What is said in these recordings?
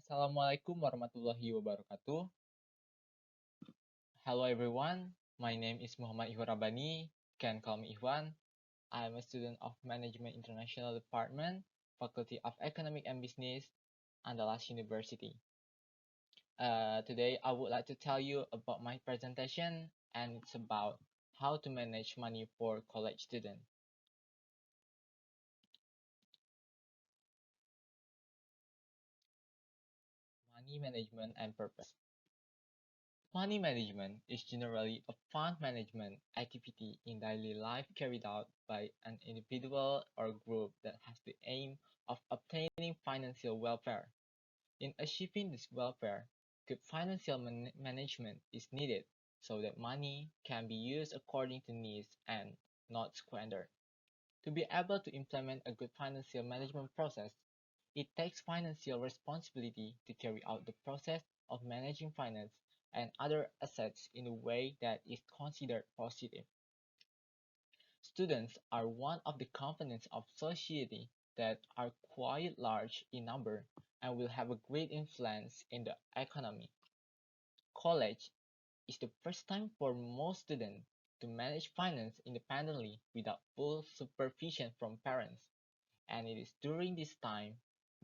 Assalamualaikum warahmatullahi wabarakatuh. Hello everyone, my name is Muhammad Ikhwan Rabbani. You can call me Ikhwan. I am a student of Management International Department, Faculty of Economic and Business, Andalas University. Today I would like to tell you about my presentation, and it's about how to manage money for college students. Money management and purpose. Money management is generally a fund management activity in daily life carried out by an individual or group that has the aim of obtaining financial welfare. In achieving this welfare, good financial management is needed so that money can be used according to needs and not squandered. To be able to implement a good financial management process, it takes financial responsibility to carry out the process of managing finance and other assets in a way that is considered positive. Students are one of the components of society that are quite large in number and will have a great influence in the economy. College is the first time for most students to manage finance independently without full supervision from parents, and it is during this time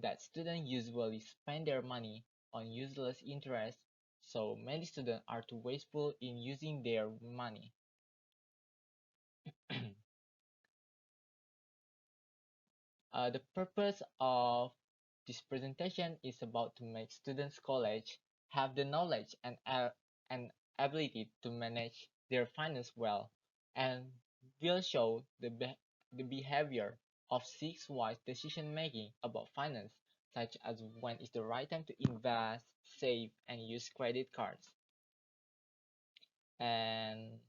that students usually spend their money on useless interest, so many students are too wasteful in using their money. The purpose of this presentation is about to make students college have the knowledge and ability to manage their finance well, and will show the behavior of six wise decision making about finance, such as when is the right time to invest, save, and use credit cards. And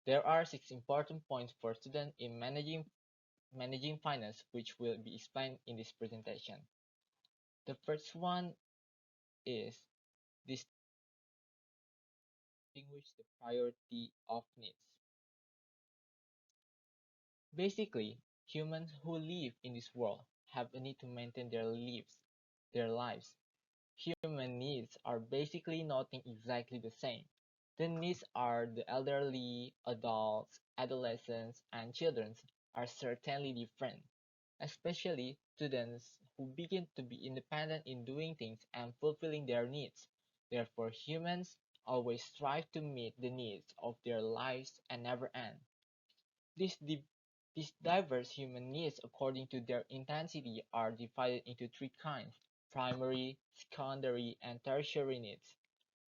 there are six important points for students in managing finance, which will be explained in this presentation. The first one is distinguish the priority of needs. Basically, humans who live in this world have a need to maintain their lives. Human needs are basically nothing exactly the same. The needs are the elderly, adults, adolescents, and children are certainly different, especially students who begin to be independent in doing things and fulfilling their needs. Therefore, humans always strive to meet the needs of their lives and never end. These, di- these diverse human needs, according to their intensity, are divided into three kinds: primary, secondary, and tertiary needs.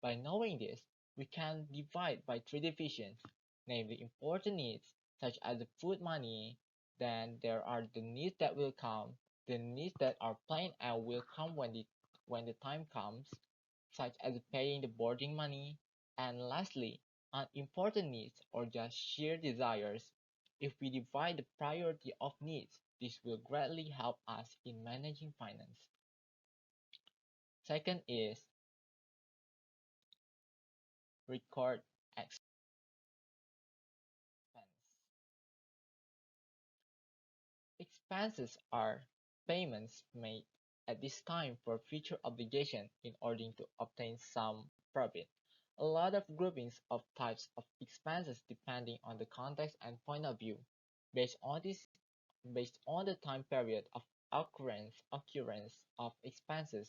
By knowing this, we can divide by three divisions, namely important needs, such as the food money, then there are the needs that will come, the needs that are planned and will come when the time comes, such as paying the boarding money, and lastly, unimportant needs or just sheer desires. If we divide the priority of needs, this will greatly help us in managing finance. Second is record expense. Expenses are payments made at this time for future obligation in order to obtain some profit. A lot of groupings of types of expenses depending on the context and point of view. Based on this, based on the time period of occurrence of expenses,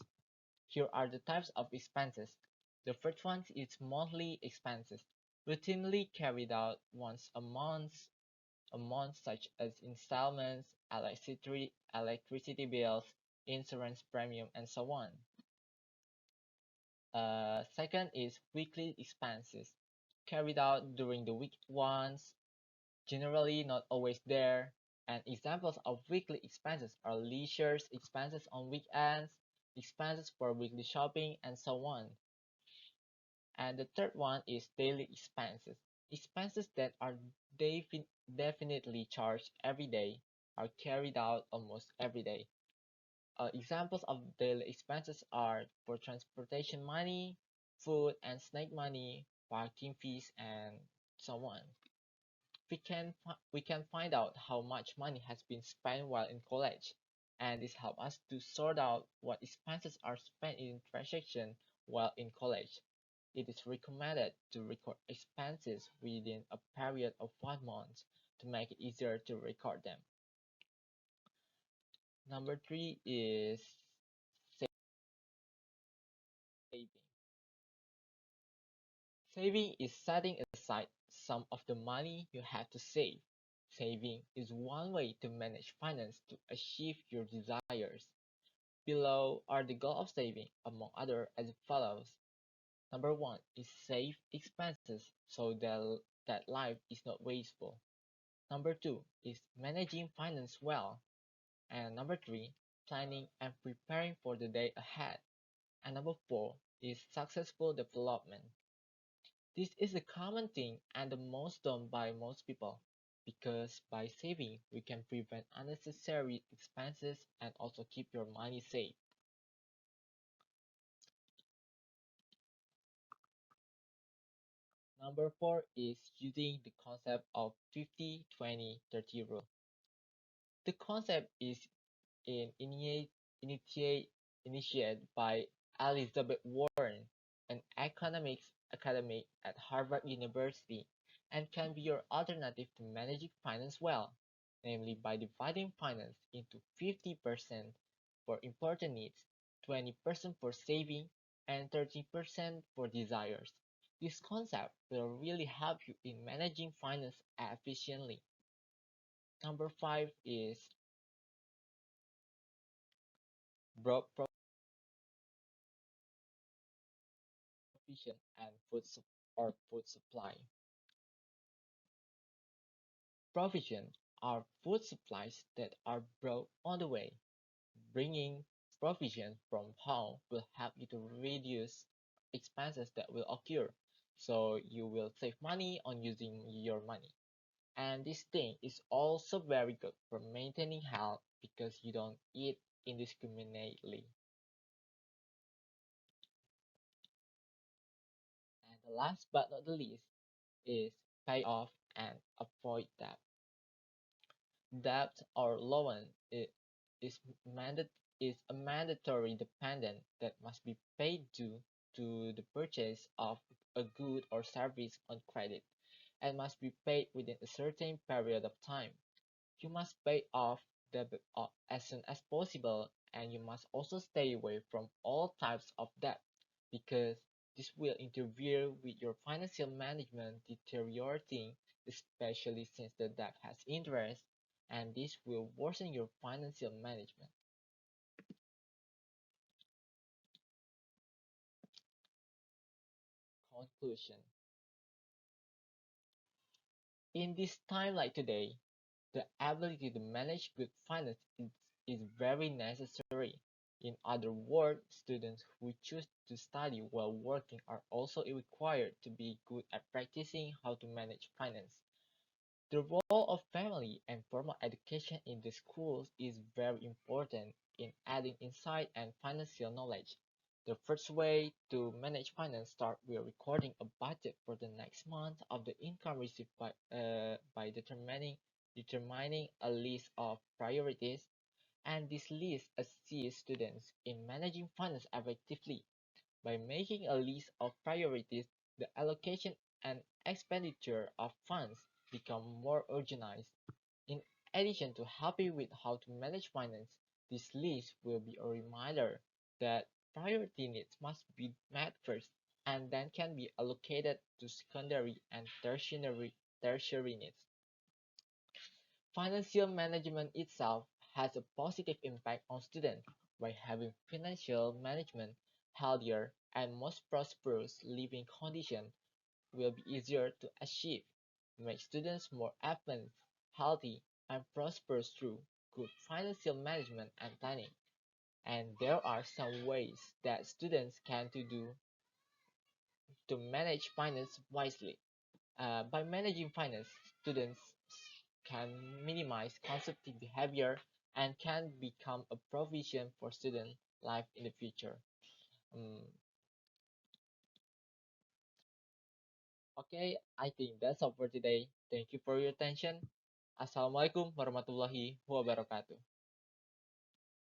here are the types of expenses. The first one is monthly expenses, routinely carried out once a month, such as installments, electricity bills, insurance premium, and so on. Second is weekly expenses, carried out during the week once, generally not always there. And examples of weekly expenses are leisure expenses on weekends, expenses for weekly shopping, and so on. And the third one is daily expenses. Expenses that are definitely charged every day are carried out almost every day. Examples of daily expenses are for transportation money, food and snack money, parking fees, and so on. We can find out how much money has been spent while in college. and this helps us to sort out what expenses are spent in transaction while in college. It is recommended to record expenses within a period of 1 month to make it easier to record them. Number three is saving. Saving is setting aside some of the money you have to save. Saving is one way to manage finance to achieve your desires. Below are the goals of saving, among other as follows. Number one is save expenses so that life is not wasteful. Number two is managing finance well. And number three, planning and preparing for the day ahead. And number four is successful development. This is a common thing and the most done by most people because by saving we can prevent unnecessary expenses and also keep your money safe. Number four is using the concept of 50-20-30 rule. The concept is in initiate, initiated by Elizabeth Warren, an economics academic at Harvard University, and can be your alternative to managing finance well, namely by dividing finance into 50% for important needs, 20% for saving, and 30% for desires. This concept will really help you in managing finance efficiently. Number five is broad provision and food supply. Provision are food supplies that are brought on the way. Bringing provision from home will help you to reduce expenses that will occur. So you will save money on using your money. And this thing is also very good for maintaining health because you don't eat indiscriminately. And the last but not the least is pay off and avoid debt. Debt or loan is mandat is a mandatory dependent that must be paid due to the purchase of a good or service on credit and must be paid within a certain period of time. You must pay off debt as soon as possible and you must also stay away from all types of debt because this will interfere with your financial management deteriorating, especially since the debt has interest, and this will worsen your financial management. Conclusion. In this time like today, the ability to manage good finance is very necessary. In other words, students who choose to study while working are also required to be good at practicing how to manage finance. The role of family and formal education in the schools is very important in adding insight and financial knowledge. The first way to manage finance starts with recording a budget for the next month of the income received by determining a list of priorities, and this list assists students in managing finance effectively. By making a list of priorities, the allocation and expenditure of funds become more organized. In addition to helping with how to manage finance, this list will be a reminder that priority needs must be met first and then can be allocated to secondary and tertiary needs. Financial management itself has a positive impact on students by having financial management healthier and most prosperous living conditions will be easier to achieve, make students more affluent, healthy, and prosperous through good financial management and planning. And there are some ways that students can to do to manage finance wisely. By managing finance, students can minimize consumptive behavior and can become a provision for student life in the future. Um, okay, I think that's all for today. Thank you for your attention. Assalamualaikum warahmatullahi wabarakatuh.